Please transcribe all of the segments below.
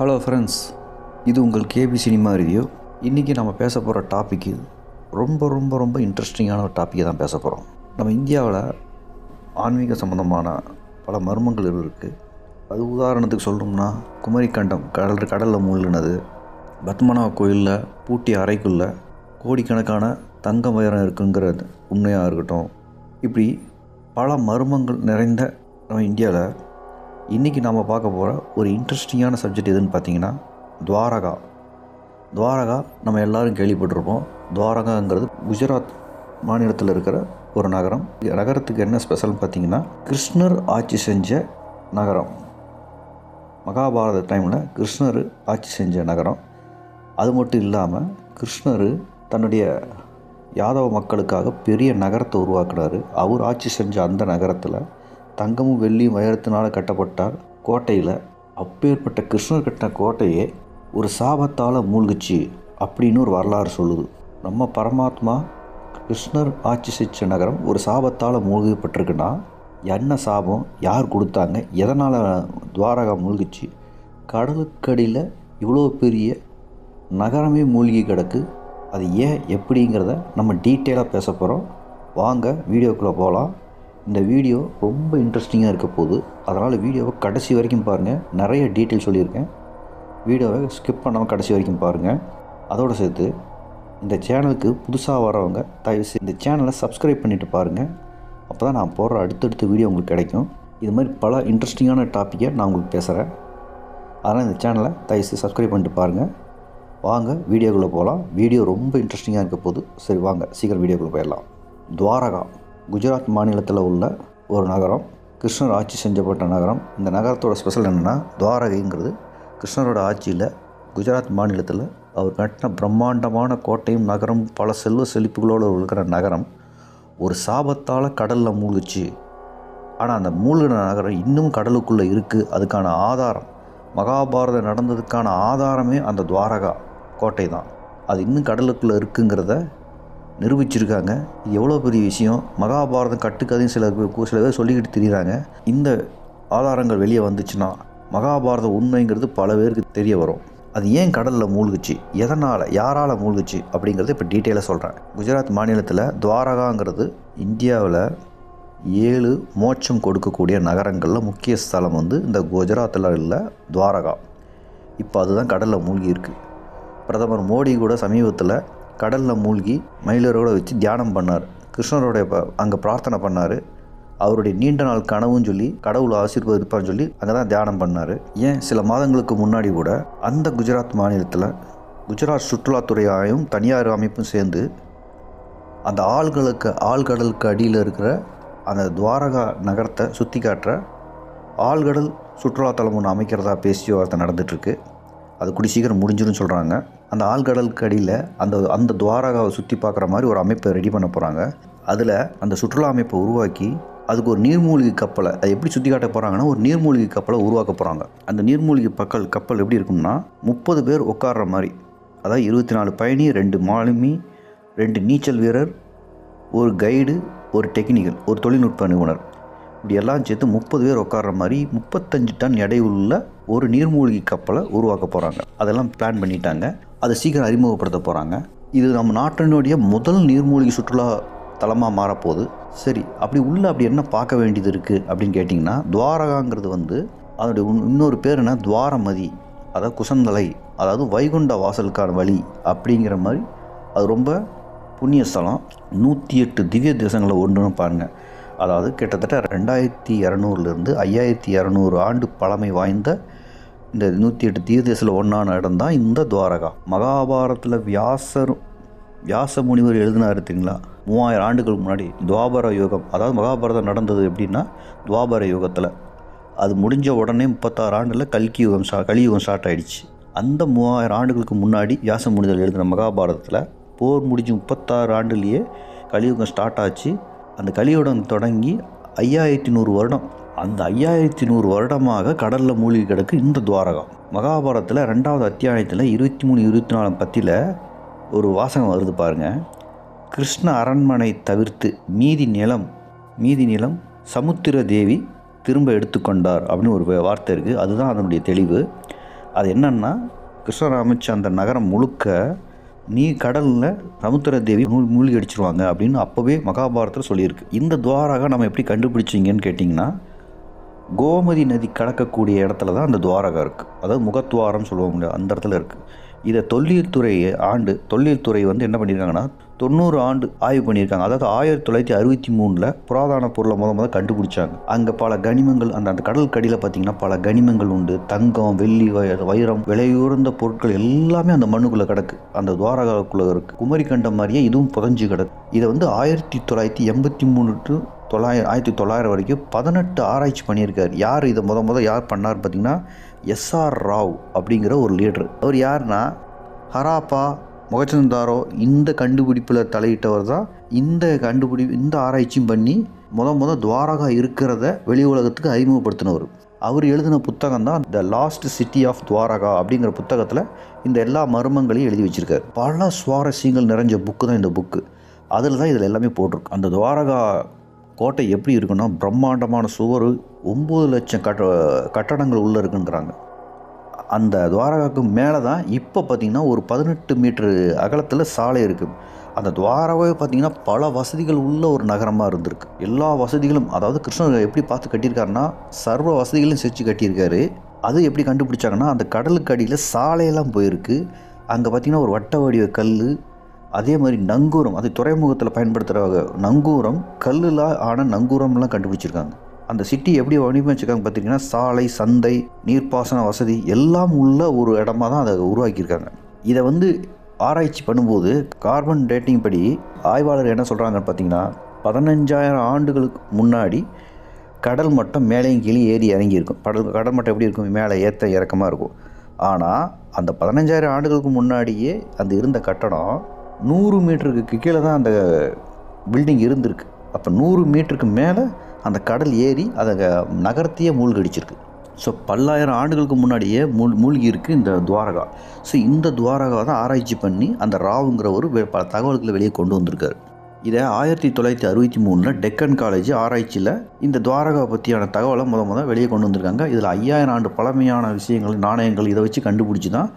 Hello friends, இது உங்கள் KP cinema review. இன்றைக்கி நம்ம பேச போகிற டாப்பிக்கு ரொம்ப ரொம்ப ரொம்ப இன்ட்ரெஸ்டிங்கான ஒரு டாப்பிக்கை தான் பேச போகிறோம். நம்ம இந்தியாவில் ஆன்மீக சம்மந்தமான பல மர்மங்கள் இருக்குது. அது உதாரணத்துக்கு சொல்லணும்னா குமரிக்கண்டம் கடலில் மூழ்கினது, பத்மநாப கோயிலில் பூட்டி அறைக்குள்ளே கோடிக்கணக்கான தங்க வைரம் இருக்குங்கிறது உண்மையாக இருக்கட்டும். இப்படி பல மர்மங்கள் நிறைந்த நம்ம இந்தியாவில் இன்றைக்கி நாம் பார்க்க போகிற ஒரு இன்ட்ரெஸ்டிங்கான சப்ஜெக்ட் எதுன்னு பார்த்தீங்கன்னா துவாரகா. நம்ம எல்லோரும் கேள்விப்பட்டிருப்போம். துவாரகாங்கிறது குஜராத் மாநிலத்தில் இருக்கிற ஒரு நகரம். நகரத்துக்கு என்ன ஸ்பெஷல்னு பார்த்தீங்கன்னா, கிருஷ்ணர் ஆட்சி செஞ்ச நகரம். மகாபாரத டைமில் கிருஷ்ணர் ஆட்சி செஞ்ச நகரம். அது மட்டும் இல்லாமல் கிருஷ்ணர் தன்னுடைய யாதவ மக்களுக்காக பெரிய நகரத்தை உருவாக்குனார். அவர் ஆட்சி செஞ்ச அந்த நகரத்தில் தங்கமும் வெள்ளியும் வைரத்தினால் கட்டப்பட்டார் கோட்டையில். அப்பேற்பட்ட கிருஷ்ணர் கட்டின கோட்டையே ஒரு சாபத்தால் மூழ்கிச்சு அப்படின்னு ஒரு வரலாறு சொல்லுது. நம்ம பரமாத்மா கிருஷ்ணர் ஆட்சி செஞ்ச நகரம் ஒரு சாபத்தால் மூழ்கப்பட்டிருக்குன்னா என்ன சாபம், யார் கொடுத்தாங்க, எதனால் துவாரகா மூழ்கிச்சு, கடலுக்கடியில் இவ்வளோ பெரிய நகரமே மூழ்கி கிடக்கு, அது ஏன் எப்படிங்கிறத நம்ம டீட்டெயிலாக பேச போகிறோம். வாங்க வீடியோக்குள்ளே போகலாம். இந்த வீடியோ ரொம்ப இன்ட்ரெஸ்டிங்காக இருக்க போகுது. அதனால் வீடியோவை கடைசி வரைக்கும் பாருங்கள். நிறைய டீட்டெயில் சொல்லியிருக்கேன். வீடியோவை ஸ்கிப் பண்ணாமல் கடைசி வரைக்கும் பாருங்கள். அதோடு சேர்த்து இந்த சேனலுக்கு புதுசாக வரவங்க தயவுசெய்து இந்த சேனலை சப்ஸ்கிரைப் பண்ணிவிட்டு பாருங்கள். அப்போ தான் நான் போடுற அடுத்தடுத்த வீடியோ உங்களுக்கு கிடைக்கும். இது மாதிரி பல இன்ட்ரெஸ்டிங்கான டாப்பிக்கை நான் உங்களுக்கு பேசுகிறேன். அதனால் இந்த சேனலை தயவுசெய்து சப்ஸ்கிரைப் பண்ணிட்டு பாருங்கள். வாங்க வீடியோக்குள்ளே போகலாம். வீடியோ ரொம்ப இன்ட்ரெஸ்டிங்காக இருக்க போகுது. சரி வாங்க சீக்கிரம் வீடியோக்குள்ளே போயிடலாம். துவாரகா குஜராத் மாநிலத்தில் உள்ள ஒரு நகரம். கிருஷ்ணர் ஆட்சி செஞ்சப்பட்ட நகரம். இந்த நகரத்தோட ஸ்பெஷல் என்னென்னா, துவாரகைங்கிறது கிருஷ்ணரோட ஆட்சியில் குஜராத் மாநிலத்தில் அவர் கட்டின பிரம்மாண்டமான கோட்டையும் நகரம், பல செல்வ செழிப்புகளோடு இருக்கிற நகரம் ஒரு சாபத்தால் கடலில் மூழ்கிச்சு. ஆனால் அந்த மூழ்கின நகரம் இன்னும் கடலுக்குள்ளே இருக்குது. அதுக்கான ஆதாரம், மகாபாரதம் நடந்ததுக்கான ஆதாரமே அந்த துவாரகா கோட்டை தான். அது இன்னும் கடலுக்குள்ளே இருக்குங்கிறத நிரூபிச்சிருக்காங்க. இது எவ்வளோ பெரிய விஷயம். மகாபாரதம் கட்டுக்கதையும் சில பேர் சொல்லிக்கிட்டு திரிகிறாங்க. இந்த ஆதாரங்கள் வெளியே வந்துச்சுன்னா மகாபாரதம் உண்மைங்கிறது பல பேருக்கு தெரிய வரும். அது ஏன் கடலில் மூழ்கிச்சு, எதனால், யாரால் மூழ்கிச்சு அப்படிங்கிறது இப்போ டீட்டெயிலாக சொல்கிறேன். குஜராத் மாநிலத்தில் துவாரகாங்கிறது இந்தியாவில் 7 மோட்சம் கொடுக்கக்கூடிய நகரங்களில் முக்கிய ஸ்தலம் இந்த குஜராத்தில் இல்லை துவாரகா. இப்போ அதுதான் கடலில் மூழ்கி இருக்குது. பிரதமர் மோடி கூட சமீபத்தில் கடலில் மூழ்கி மயிலரோடு வச்சு தியானம் பண்ணார். கிருஷ்ணரோடைய அங்கே பிரார்த்தனை பண்ணார். அவருடைய நீண்ட நாள் கனவுன்னு சொல்லி கடவுளை ஆசீர்வதிப்பான்னு சொல்லி அங்கே தான் தியானம் பண்ணார். ஏன் சில மாதங்களுக்கு முன்னாடி கூட அந்த குஜராத் மாநிலத்தில் குஜராத் சுற்றுலாத்துறை ஆணையம் தனியார் அமைப்பும் சேர்ந்து அந்த ஆழ்கடலுக்கு அடியில் இருக்கிற அந்த துவாரகா நகரத்தை சுற்றி காட்டுற ஆழ்கடல் சுற்றுலாத்தலம் ஒன்று அமைக்கிறதா பேச்சுவார்த்தை நடந்துகிட்ருக்கு. அது கூடி சீக்கிரம் முடிஞ்சிடும் சொல்கிறாங்க. அந்த ஆழ்கடலுக்கு அடியில் அந்த துவாரகாவை சுற்றி பார்க்குற மாதிரி ஒரு அமைப்பை ரெடி பண்ண போகிறாங்க. அதில் அந்த சுற்றுலா அமைப்பை உருவாக்கி அதுக்கு ஒரு நீர்மூழ்கி கப்பலை அதை எப்படி சுற்றி காட்ட போகிறாங்கன்னா, ஒரு நீர்மூழ்கி கப்பலை உருவாக்க போகிறாங்க. அந்த நீர்மூழ்கி கப்பல் எப்படி இருக்கும்னா 30 பேர் உட்கார்ற மாதிரி, அதாவது 24 பயணி, 2 மாலுமி, 2 நீச்சல் வீரர், ஒரு கைடு, ஒரு டெக்னிக்கல், ஒரு தொழில்நுட்ப நிபுணர், இப்படி எல்லாம் சேர்த்து 30 பேர் உட்கார்ற மாதிரி 35 டன் எடையுள்ள ஒரு நீர்மூழ்கி கப்பலை உருவாக்க போகிறாங்க. அதெல்லாம் பிளான் பண்ணிட்டாங்க. அதை சீக்கிரம் அறிமுகப்படுத்த போகிறாங்க. இது நம்ம நாட்டினுடைய முதல் நீர்மூழ்கி சுற்றுலா தலமாக மாறப்போகுது. சரி, அப்படி என்ன பார்க்க வேண்டியது இருக்குது அப்படின்னு கேட்டிங்கன்னா, துவாரகாங்கிறது அதனுடைய இன்னொரு பேர் என்ன, துவாரமதி, அதாவது குசந்தலை, அதாவது வைகுண்ட வாசலுக்கான வழி அப்படிங்கிற மாதிரி. அது ரொம்ப புண்ணிய ஸ்தலம். 108 திவ்ய தேசங்களில் ஒன்றுன்னு பாருங்கள். அதாவது கிட்டத்தட்ட 2200 5200 ஆண்டு பழமை வாய்ந்த இந்த 108 தீர்த்தேசில் ஒன்றான இடம் தான் இந்த துவாரகா. மகாபாரதத்தில் வியாச முனிவர் எழுதினார் தெரியுங்களா, 3000 ஆண்டுகளுக்கு முன்னாடி துவாபர யுகம். அதாவது மகாபாரதம் நடந்தது எப்படின்னா துவாபர யுகத்தில். அது முடிஞ்ச உடனே 36 ஆண்டில் கலியுகம் ஸ்டார்ட் ஆகிடுச்சு. அந்த 3000 ஆண்டுகளுக்கு முன்னாடி வியாச முனிவர் எழுதின மகாபாரதத்தில் போர் முடிஞ்சு 36 ஆண்டுலேயே கலியுகம் ஸ்டார்ட் ஆச்சு. அந்த கலியுகம் தொடங்கி 5100 வருடம். அந்த 5100 வருடமாக கடலில் மூழ்கி கிடக்கு இந்த துவாரகா. மகாபாரதத்தில் 2வது அத்தியாயத்தில் 23-24 பத்தியில் ஒரு வாசகம் வருது பாருங்கள். கிருஷ்ண அரண்மனை தவிர்த்து மீதி நிலம் சமுத்திர தேவி திரும்ப எடுத்துக்கொண்டார் அப்படின்னு ஒரு வார்த்தை இருக்குது. அதுதான் அதனுடைய தெளிவு. அது என்னன்னா, கிருஷ்ணர் அமைச்ச அந்த நகரம் முழுக்க நீ கடலில் சமுத்திர தேவி மூழ்கி அடிச்சிருவாங்க அப்படின்னு அப்போவே மகாபாரதத்தில் சொல்லியிருக்கு. இந்த துவாரகா நம்ம எப்படி கண்டுபிடிச்சிங்கன்னு கேட்டிங்கன்னா, கோமதி நதி கடக்கக்கூடிய இடத்துல தான் அந்த துவாரகா இருக்குது. அதாவது முகத்துவாரம் சொல்லுவாங்க, அந்த இடத்துல இருக்குது. இதை தொல்லியல் துறை வந்து என்ன பண்ணியிருக்காங்கன்னா 90 ஆண்டு ஆய்வு பண்ணியிருக்காங்க. அதாவது 1963 புராதன பொருளை முதல் கண்டுபிடிச்சாங்க. அங்கே பல கனிமங்கள், அந்த கடல் கடியில் பார்த்திங்கன்னா பல கனிமங்கள் உண்டு. தங்கம், வெள்ளி, வைரம், விலையுறந்த பொருட்கள் எல்லாமே அந்த மண்ணுக்குள்ளே கிடக்கு, அந்த துவாரகாவுக்குள்ளே இருக்குது. குமரிக்கண்டம் மாதிரியே இதுவும் புதஞ்சு கிடக்கு. இதை வந்து 1983 to 1900 வரைக்கும் 18 ஆராய்ச்சி பண்ணியிருக்காரு. யார் இதை யார் பண்ணார் பார்த்திங்கன்னா, SR ராவ் அப்படிங்கிற ஒரு லீடர். அவர் யாருன்னா, ஹராப்பா, மொகஞ்சதாரோ இந்த கண்டுபிடிப்பில் தலையிட்டவர் தான். இந்த ஆராய்ச்சியும் பண்ணி துவாரகா இருக்கிறத வெளி உலகத்துக்கு அறிமுகப்படுத்தினவர். அவர் எழுதின புத்தகம் தான் the lost city of Dwarka அப்படிங்கிற புத்தகத்தில் இந்த எல்லா மர்மங்களையும் எழுதி வச்சுருக்காரு. பல சுவாரஸ்யங்கள் நிறைஞ்ச புக்கு தான் இந்த புக்கு. அதில் தான் இதில் எல்லாமே போட்டிருக்கு. அந்த துவாரகா கோட்டை எப்படி இருக்குன்னா, பிரம்மாண்டமான சுவர், 9 லட்சம் கட்டடங்கள் உள்ளே இருக்குன்றாங்க. அந்த துவாரகாவுக்கு மேலே தான் இப்போ பார்த்திங்கன்னா ஒரு 18 மீட்டர் அகலத்தில் சாலை இருக்குது. அந்த துவாரகாவே பார்த்திங்கன்னா பல வசதிகள் உள்ள ஒரு நகரமாக இருந்திருக்கு. எல்லா வசதிகளும், அதாவது கிருஷ்ணர் எப்படி பார்த்து கட்டியிருக்காருன்னா சர்வ வசதிகளையும் செஞ்சு கட்டியிருக்காரு. அது எப்படி கண்டுபிடிச்சாங்கன்னா, அந்த கடலுக்கு அடியில் சாலையெல்லாம் போயிருக்கு. அங்கே பார்த்திங்கன்னா ஒரு வட்ட வடிவ கல், அதே மாதிரி நங்கூரம், அது துறைமுகத்தில் பயன்படுத்துகிற நங்கூரம், கல்லில் ஆன நங்கூரம்லாம் கண்டுபிடிச்சிருக்காங்க. அந்த சிட்டி எப்படி வடிவமைச்சிருக்காங்க பார்த்திங்கன்னா, சாலை, சந்தை, நீர்ப்பாசன வசதி எல்லாம் உள்ள ஒரு இடமா தான் அதை உருவாக்கியிருக்காங்க. இதை வந்து ஆராய்ச்சி பண்ணும்போது கார்பன் டேட்டிங் படி ஆய்வாளர் என்ன சொல்கிறாங்கன்னு பார்த்திங்கன்னா, 15,000 ஆண்டுகளுக்கு முன்னாடி கடல் மட்டம் மேலேயும் கீழே ஏறி இறங்கியிருக்கும். கடல் மட்டம் எப்படி இருக்கும், மேலே ஏற்ற இறக்கமாக இருக்கும். ஆனால் அந்த 15,000 ஆண்டுகளுக்கு முன்னாடியே அந்த இருந்த கட்டடம் 100 மீட்டருக்கு கீழே தான் அந்த பில்டிங் இருந்திருக்கு. அப்போ 100 மீட்டருக்கு மேலே அந்த கடல் ஏறி அதை நகரத்தையே மூழ்கடிச்சிருக்கு. ஸோ 10,000 ஆண்டுகளுக்கு முன்னாடியே மூழ்கி இருக்குது இந்த துவாரகா. ஸோ இந்த துவாரகா தான் ஆராய்ச்சி பண்ணி அந்த ராவுங்கிற ஒரு பல தகவல்களை வெளியே கொண்டு வந்திருக்காரு. இதை 1963 டெக்கன் காலேஜ் ஆராய்ச்சியில் இந்த துவாரகா பற்றியான தகவலை வெளியே கொண்டு வந்திருக்காங்க. இதில் 5000 ஆண்டு பழமையான விஷயங்கள், நாணயங்கள் இதை வச்சு கண்டுபிடிச்சி தான்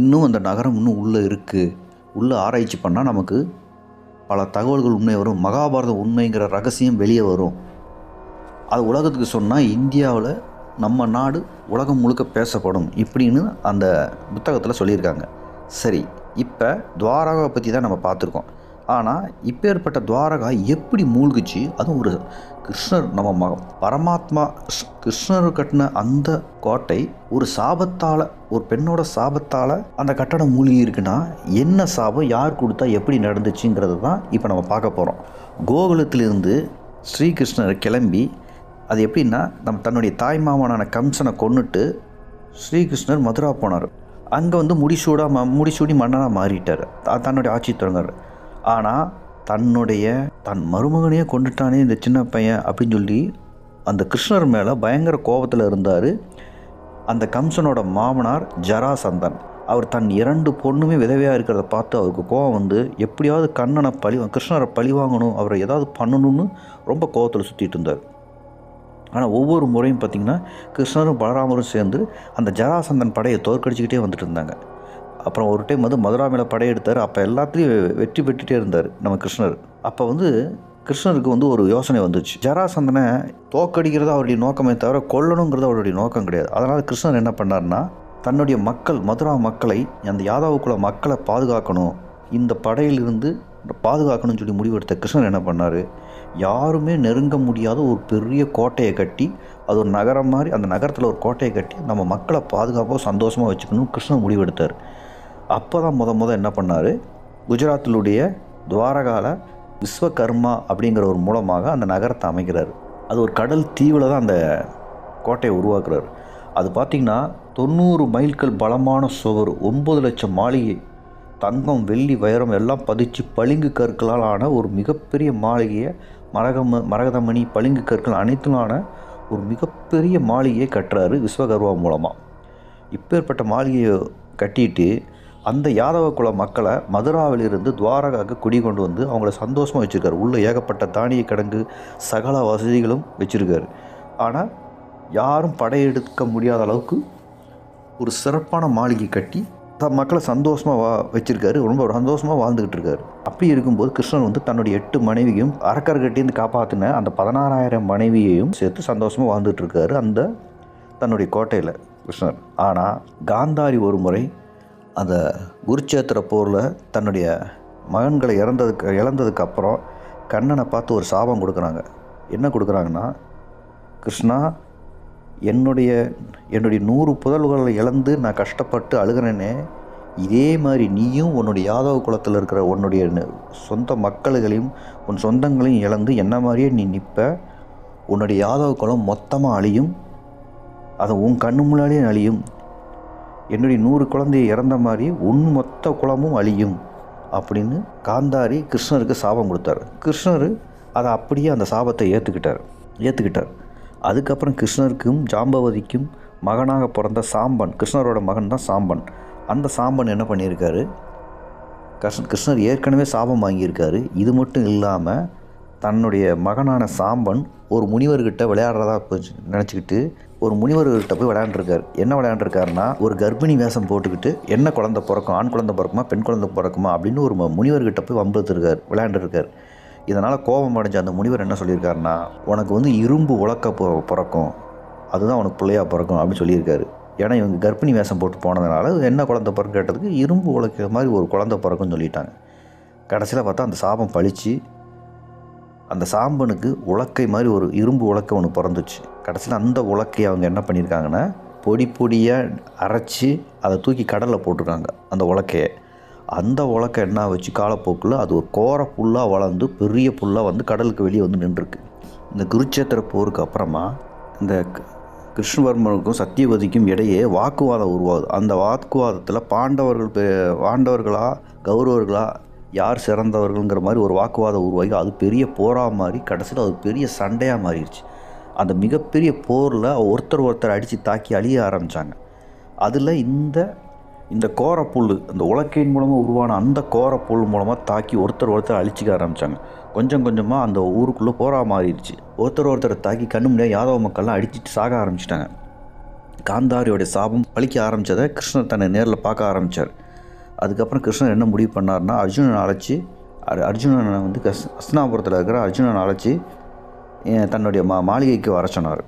இன்னும் அந்த நகரம் இன்னும் உள்ளே இருக்குது. உள்ளே ஆராய்ச்சி பண்ணால் நமக்கு பல தகவல்கள் உண்மை வரும். மகாபாரதம் உண்மைங்கிற ரகசியம் வெளியே வரும். அது உலகத்துக்கு சொன்னால் இந்தியாவில் நம்ம நாடு உலகம் முழுக்க பேசப்படும் இப்படின்னு அந்த புத்தகத்தில் சொல்லியிருக்காங்க. சரி, இப்போ துவாரகா பற்றி தான் நம்ம பார்த்துருக்கோம். ஆனால் இப்பேற்பட்ட துவாரகா எப்படி மூழ்கிச்சு? அதுவும் ஒரு கிருஷ்ணர், நம்ம பரமாத்மா கிருஷ்ணர் கட்டின அந்த கோட்டை ஒரு சாபத்தால், ஒரு பெண்ணோட சாபத்தால் அந்த கட்டடம் மூழ்கி இருக்குன்னா என்ன சாபம், யார் கொடுத்தா, எப்படி நடந்துச்சுங்கிறது தான் இப்போ நம்ம பார்க்க போகிறோம். கோகுலத்திலிருந்து ஸ்ரீகிருஷ்ணர் கிளம்பி, அது எப்படின்னா, நம்ம தன்னுடைய தாய் மாமனான கம்சனை கொன்னுட்டு ஸ்ரீகிருஷ்ணர் மதுரா போனார். அங்கே வந்து முடிசூடி மன்னனாக மாறிட்டார், தன்னுடைய ஆட்சி தொடங்கார். ஆனால் தன் மருமகனையே கொண்டுட்டானே இந்த சின்ன பையன் அப்படின்னு சொல்லி அந்த கிருஷ்ணர் மேலே பயங்கர கோபத்தில் இருந்தார் அந்த கம்சனோட மாமனார் ஜராசந்தன். அவர் தன் 2 பொண்ணுமே விதவையாக இருக்கிறத பார்த்து அவருக்கு கோபம் வந்து எப்படியாவது கிருஷ்ணரை பழி வாங்கணும், அவரை ஏதாவது பண்ணணும்னு ரொம்ப கோபத்தில் சுற்றிட்டு இருந்தார். ஆனால் ஒவ்வொரு முறையும் பார்த்திங்கன்னா கிருஷ்ணரும் பலராமரும் சேர்ந்து அந்த ஜராசந்தன் படையை தோற்கடிச்சிக்கிட்டே வந்துட்டு இருந்தாங்க. அப்புறம் ஒரு டைம் வந்து மதுரா மேலே படையெடுத்தார். அப்போ எல்லாத்துலேயும் வெற்றி பெற்றுட்டே இருந்தார் நம்ம கிருஷ்ணர். அப்போ வந்து கிருஷ்ணருக்கு வந்து ஒரு யோசனை வந்துச்சு. ஜராசந்தனை தோற்கடிக்கிறது அவருடைய நோக்கமே தவிர கொல்லணுங்கிறது அவருடைய நோக்கம் கிடையாது. அதனால் கிருஷ்ணர் என்ன பண்ணார்னா, தன்னுடைய மதுரா மக்களை, அந்த யாதவக்குள்ள மக்களை பாதுகாக்கணும், இந்த படையிலிருந்து பாதுகாக்கணும்னு சொல்லி முடிவெடுத்த கிருஷ்ணர் என்ன பண்ணார், யாருமே நெருங்க முடியாத ஒரு பெரிய கோட்டையை கட்டி, அது ஒரு நகரம் மாதிரி, அந்த நகரத்தில் ஒரு கோட்டையை கட்டி நம்ம மக்களை பாதுகாப்பாக சந்தோஷமாக வச்சுக்கணும்னு கிருஷ்ணர் முடிவெடுத்தார். அப்போ தான் என்ன பண்ணார், குஜராத்திலுடைய துவாரகாவில் விஸ்வகர்மா அப்படிங்கிற ஒரு மூலமாக அந்த நகரத்தை அமைக்கிறார். அது ஒரு கடல் தீவில் தான் அந்த கோட்டையை உருவாக்குறார். அது பார்த்திங்கன்னா 90 மைல்கள் பலமான சுவர், 9 லட்சம் மாளிகை, தங்கம், வெள்ளி, வைரம் எல்லாம் பதிச்சு பளிங்கு கற்களால் ஆன ஒரு மிகப்பெரிய மாளிகையை, மரகதமணி, பளிங்கு கற்கள் அனைத்துலான ஒரு மிகப்பெரிய மாளிகையை கட்டுறாரு விஸ்வகர்மா மூலமாக. இப்பேற்பட்ட மாளிகையை கட்டிட்டு அந்த யாதவ குல மக்களை மதுராவிலிருந்து துவாரகாவுக்கு குடி கொண்டு வந்து அவங்கள சந்தோஷமாக வச்சுருக்காரு. உள்ளே ஏகப்பட்ட தானிய கிடங்கு, சகல வசதிகளும் வச்சுருக்காரு. ஆனால் யாரும் படையெடுக்க முடியாத அளவுக்கு ஒரு சிறப்பான மாளிகை கட்டி மக்களை சந்தோஷமாக வச்சுருக்காரு. ரொம்ப சந்தோஷமாக வாழ்ந்துக்கிட்டு இருக்காரு. அப்படி இருக்கும்போது கிருஷ்ணர் வந்து தன்னுடைய 8 மனைவியும் அரக்கர்கிட்டேருந்து காப்பாற்றின அந்த 16,000 மனைவியையும் சேர்த்து சந்தோஷமாக வாழ்ந்துட்டு இருக்காரு அந்த தன்னுடைய கோட்டையில் கிருஷ்ணர். ஆனால் காந்தாரி ஒரு முறை அந்த குருச்சேத்திர போரில் தன்னுடைய மகன்களை இழந்ததுக்கு அப்புறம் கண்ணனை பார்த்து ஒரு சாபம் கொடுக்குறாங்க. என்ன கொடுக்குறாங்கன்னா, கிருஷ்ணா, என்னுடைய 100 புதல்களை இழந்து நான் கஷ்டப்பட்டு அழுகிறேனே, இதே மாதிரி நீயும் உன்னுடைய யாதவ குலத்தில் இருக்கிற உன்னுடைய சொந்த மக்கள்களையும் உன் சொந்தங்களையும் இழந்து என்ன மாதிரியே நீ நிற்ப. உன்னுடைய யாதவ குலம் மொத்தமாக அழியும். அதை உன் கண்ணு முன்னாடியே அழியும். என்னுடைய 100 குழந்தையை இறந்த மாதிரி உன் மொத்த குலமும் அழியும் அப்படின்னு காந்தாரி கிருஷ்ணருக்கு சாபம் கொடுத்தாரு. கிருஷ்ணர் அதை அப்படியே அந்த சாபத்தை ஏற்றுக்கிட்டார். அதுக்கப்புறம் கிருஷ்ணருக்கும் ஜாம்பவதிக்கும் மகனாக பிறந்த சாம்பன், கிருஷ்ணரோட மகன் தான் சாம்பன். அந்த சாம்பன் என்ன பண்ணியிருக்காரு, கிருஷ்ணர் ஏற்கனவே சாபம் வாங்கியிருக்காரு. இது மட்டும் இல்லாமல் தன்னுடைய மகனான சாம்பன் ஒரு முனிவர்கிட்ட விளையாடுறதா நினச்சிக்கிட்டு ஒரு முனிவர்கிட்ட போய் விளையாண்டுருக்காரு. என்ன விளையாண்டுருக்காருன்னா, ஒரு கர்ப்பிணி வேஷம் போட்டுக்கிட்டு என்ன குழந்தை பிறக்கும், ஆண் குழந்தை பிறக்குமா பெண் குழந்தை பிறக்குமா அப்படின்னு ஒரு முனிவர்கிட்ட போய் விளையாண்டுருக்கார். இதனால் கோபம் அடைஞ்ச அந்த முனிவர் என்ன சொல்லியிருக்காருன்னா, உனக்கு வந்து இரும்பு உலக்க பிறக்கும், அதுதான் உனக்கு பிள்ளையாக பிறக்கும் அப்படின்னு சொல்லியிருக்காரு. ஏன்னா இவங்க கர்ப்பிணி வேஷம் போட்டு போனதுனால என்ன குழந்தை பிறக்க கேட்டதுக்கு இரும்பு உலக்கிற மாதிரி ஒரு குழந்தை பிறக்கும்னு சொல்லிட்டாங்க. கடைசியில் பார்த்தா அந்த சாபம் பழித்து அந்த சாம்பனுக்கு உலக்கை மாதிரி ஒரு இரும்பு உலக்கை ஒன்று பிறந்துச்சு. கடைசியில் அந்த உலக்கையை அவங்க என்ன பண்ணியிருக்காங்கன்னா, பொடியாக அரைச்சி அதை தூக்கி கடலில் போட்டிருக்காங்க. அந்த உலக்கையை என்ன வச்சு காலப்போக்கில் அது ஒரு கோர புல்லாக வளர்ந்து பெரிய புல்லாக வந்து கடலுக்கு வெளியே வந்து நின்றுருக்கு. இந்த குருச்சேத்திர போருக்கு அப்புறமா இந்த கிருஷ்ணவர்மனுக்கும் சத்தியவதிக்கும் இடையே வாக்குவாதம் உருவாகுது. அந்த வாக்குவாதத்தில் பாண்டவர்களா கௌரவர்களா யார் சிறந்தவர்கள்ங்கிற மாதிரி ஒரு வாக்குவாதம் உருவாகி அது பெரிய போராக மாறி கடைசியில் அது பெரிய சண்டையாக மாறிடுச்சு. அந்த மிகப்பெரிய போரில் ஒருத்தர் அடித்து தாக்கி அழிய ஆரம்பித்தாங்க. அதில் இந்த கோரப்புல், அந்த உலக்கையின் மூலமாக உருவான அந்த கோரப்புல் மூலமாக தாக்கி ஒருத்தர் அழிச்சிக்க ஆரம்பித்தாங்க. கொஞ்சம் கொஞ்சமாக அந்த ஊருக்குள்ளே போராக மாறிடுச்சு. ஒருத்தர் தாக்கி கண்ணு முடியாது யாதவ மக்கள்லாம் அடிச்சுட்டு சாக ஆரம்பிச்சிட்டாங்க. காந்தாரியோடைய சாபம் பழிக்க ஆரம்பித்ததை கிருஷ்ணர் தன்னை நேரில் பார்க்க ஆரம்பித்தார். அதுக்கப்புறம் கிருஷ்ணர் என்ன முடிவு பண்ணார்னா, அர்ஜுனனை வந்து ஹஸ்தினாபுரத்தில் இருக்கிற அர்ஜுனனை அழைச்சி தன்னுடைய மாளிகைக்கு வர சொன்னார்.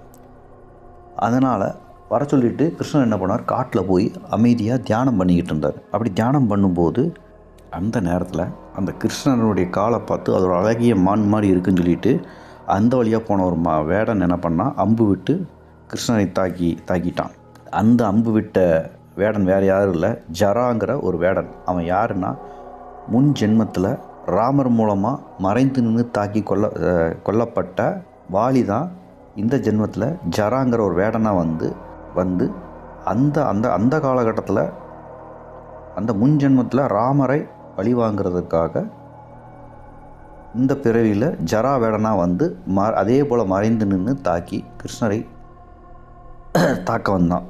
அதனால் வர சொல்லிவிட்டு கிருஷ்ணன் என்ன பண்ணார், காட்டில் போய் அமைதியாக தியானம் பண்ணிக்கிட்டு இருந்தார். அப்படி தியானம் பண்ணும்போது அந்த நேரத்தில் அந்த கிருஷ்ணனுடைய காலை பார்த்து அது ஒரு அழகிய மான் மாதிரி இருக்குன்னு சொல்லிட்டு அந்த வழியாக போன ஒரு வேடன் என்ன பண்ணால் அம்பு விட்டு கிருஷ்ணனை தாக்கிட்டான். அந்த அம்பு விட்ட வேடன் வேறு யாரும் இல்லை, ஜராங்கிற ஒரு வேடன். அவன் யாருன்னா, முன் ஜென்மத்தில் ராமர் மூலமாக மறைந்து நின்று தாக்கி கொல்லப்பட்ட வாலி தான் இந்த ஜென்மத்தில் ஜராங்கிற ஒரு வேடனாக வந்து அந்த காலகட்டத்தில் அந்த முன் ஜென்மத்தில் ராமரை பழிவாங்கிறதுக்காக இந்த பிறவியில் ஜரா வேடனாக வந்து அதே போல் மறைந்து நின்று தாக்கி கிருஷ்ணரை தாக்க வந்தான்.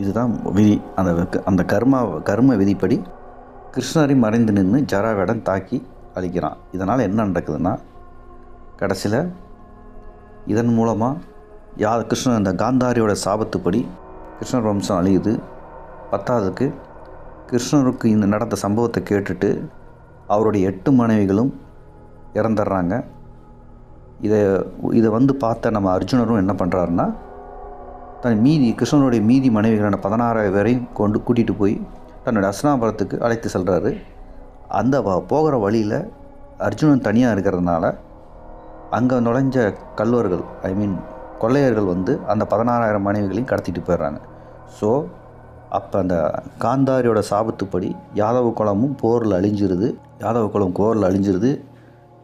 இதுதான் விதி. அந்த கர்ம விதிப்படி கிருஷ்ணரை மறைந்து நின்று ஜரா வேடன் தாக்கி அழிக்கிறான். இதனால் என்ன நடக்குதுன்னா, கடைசியில் இதன் மூலமாக கிருஷ்ணன் அந்த காந்தாரியோட சாபத்துப்படி கிருஷ்ணர் வம்சம் அழியுது. பத்தாவதுக்கு கிருஷ்ணருக்கு இந்த நடந்த சம்பவத்தை கேட்டுட்டு அவருடைய 8 மனைவிகளும் இறந்துடுறாங்க. இதை வந்து பார்த்த நம்ம அர்ஜுனரும் என்ன பண்ணுறாருன்னா, கிருஷ்ணனுடைய மீதி மனைவிகளான 16 பேரையும் கூட்டிகிட்டு போய் தன்னுடைய ஹஸ்தினாபுரத்துக்கு அழைத்து செல்கிறாரு. அந்த போகிற வழியில் அர்ஜுனன் தனியாக இருக்கிறதுனால அங்கே நுழைஞ்ச கல்வர்கள் கொள்ளையர்கள் வந்து அந்த 16,000 மனைவிகளையும் கடத்திட்டு போயிடுறாங்க. ஸோ அப்போ அந்த காந்தாரியோட சாபத்துப்படி யாதவ குலம் போரில் அழிஞ்சிருது.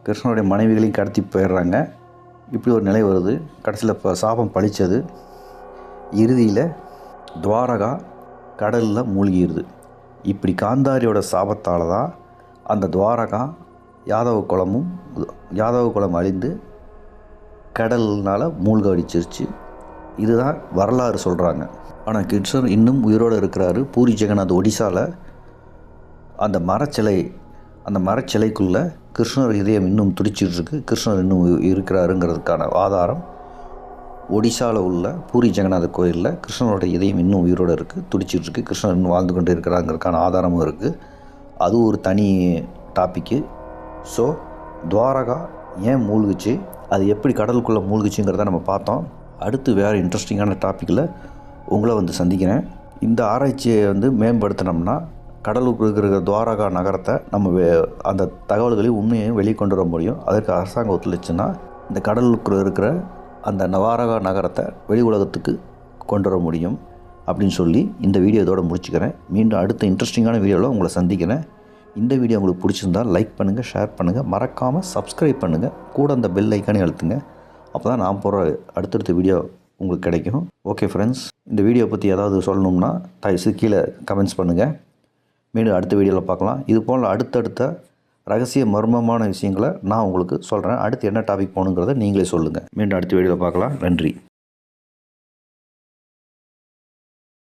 கிருஷ்ணனுடைய மனைவிகளையும் கடத்தி போயிடுறாங்க. இப்படி ஒரு நிலை வருது. கடைசியில் இப்போ சாபம் பழித்தது. இறுதியில் துவாரகா கடலில் மூழ்கிடுது. இப்படி காந்தாரியோட சாபத்தால் தான் அந்த துவாரகா யாதவ குலம் அழிந்து கடல்னால் மூழ்க அடிச்சிருச்சு. இதுதான் வரலாறு சொல்கிறாங்க. ஆனால் கிருஷ்ணர் இன்னும் உயிரோடு இருக்கிறாரு. பூரி ஜெகநாத் ஒடிசாவில் அந்த மரச்சிலைக்குள்ளே கிருஷ்ணர் இதயம் இன்னும் துடிச்சிட்ருக்கு. கிருஷ்ணர் இன்னும் இருக்கிறாருங்கிறதுக்கான ஆதாரம் ஒடிசாவில் உள்ள பூரி ஜெகநாதர் கோயிலில் கிருஷ்ணனோட இதயம் இன்னும் உயிரோடு இருக்குது, துடிச்சிட்டு இருக்குது. கிருஷ்ணன் இன்னும் வாழ்ந்து கொண்டு இருக்கிறாங்கிறதுக்கான ஆதாரமும் இருக்குது. அது ஒரு தனி டாப்பிக்கு. ஸோ துவாரகா ஏன் மூழ்குச்சு, அது எப்படி கடலுக்குள்ளே மூழ்குச்சுங்கிறத நம்ம பார்த்தோம். அடுத்து வேறு இன்ட்ரெஸ்டிங்கான டாப்பிக்கில் உங்களை வந்து சந்திக்கிறேன். இந்த ஆராய்ச்சியை வந்து மேம்படுத்தினோம்னா கடலுக்குள்ள இருக்கிற துவாரகா நகரத்தை நம்ம அந்த தகவல்களையும் உண்மையையும் வெளிக்கொண்டு வர முடியும். அதற்கு அரசாங்கம் ஒத்துழைச்சுன்னா இந்த கடலுக்குள்ள இருக்கிற அந்த துவாரகா நகரத்தை வெளி உலகத்துக்கு கொண்டு வர முடியும் அப்படின்னு சொல்லி இந்த வீடியோ இதோட முடிச்சுக்கிறேன். மீண்டும் அடுத்த இன்ட்ரெஸ்டிங்கான வீடியோவில் உங்களை சந்திக்கிறேன். இந்த வீடியோ உங்களுக்கு பிடிச்சிருந்தால் லைக் பண்ணுங்கள், ஷேர் பண்ணுங்கள், மறக்காமல் சப்ஸ்கிரைப் பண்ணுங்கள், கூட அந்த பெல் ஐக்கானே அழுத்துங்க. அப்போ தான் நான் போகிற அடுத்தடுத்த வீடியோ உங்களுக்கு கிடைக்கும். ஓகே ஃப்ரெண்ட்ஸ், இந்த வீடியோ பற்றி ஏதாவது சொல்லணும்னா தயவுசெய்து கீழே கமெண்ட்ஸ் பண்ணுங்கள். மீண்டும் அடுத்த வீடியோவில் பார்க்கலாம். இது போல் அடுத்தடுத்த ரகசிய மர்மமான விஷயங்களை நான் உங்களுக்கு சொல்கிறேன். அடுத்து என்ன டாபிக் போகணுங்கிறத நீங்களே சொல்லுங்கள். மீண்டும் அடுத்த வீடியோவில் பார்க்கலாம். நன்றி.